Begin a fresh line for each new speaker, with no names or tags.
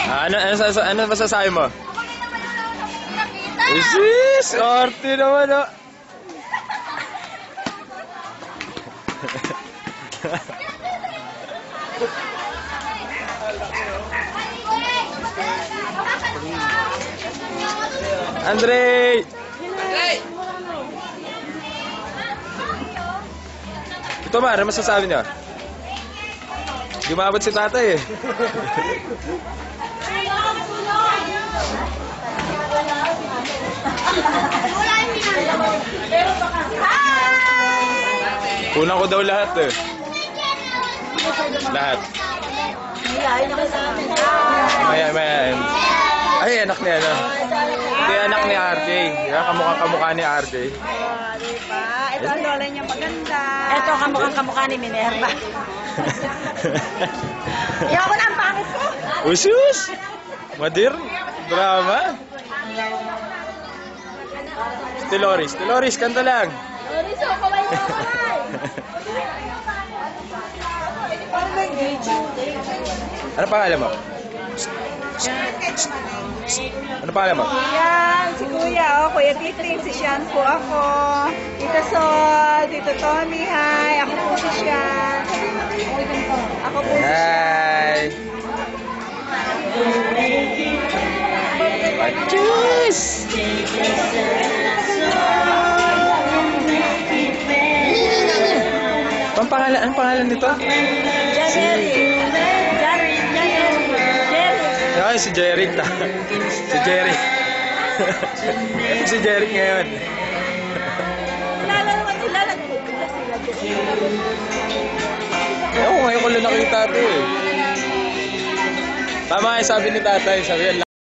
Ano masasabi mo? Isis! Arte naman ah! Andre! Ito ba, ano masasabi niya? Di umabot si tatay eh. Kunan ko daw lahat eh. Lahat. Mayan. Ay, anak niya ano. Ito yung anak ni RJ. Kamukha ni RJ.
Diba? Ito ang lola niya maganda. Ito kamukha ni Minerva. Iyaw na ang pangit ko.
Usus! Modern. Drama. Teloris, kanta lang.
Loris, kaway mo, kaway.
Ano pangalan mo? Ano pangalan mo?
Yan, si Kuya, Kuya Titing, si Sian po ako. Tita Sol, Tito Tony, hi. Ako po si Sian. Ako po si
Hi! Juice! Anong pangalan nito?
Jerry.
Ay, si Jerry. Si Jerry. Si Jerry ngayon.
Lalagpag sila.
Ngayon ko lang nakita ito eh. Tama yung sabi ni tatay. Sabi yan,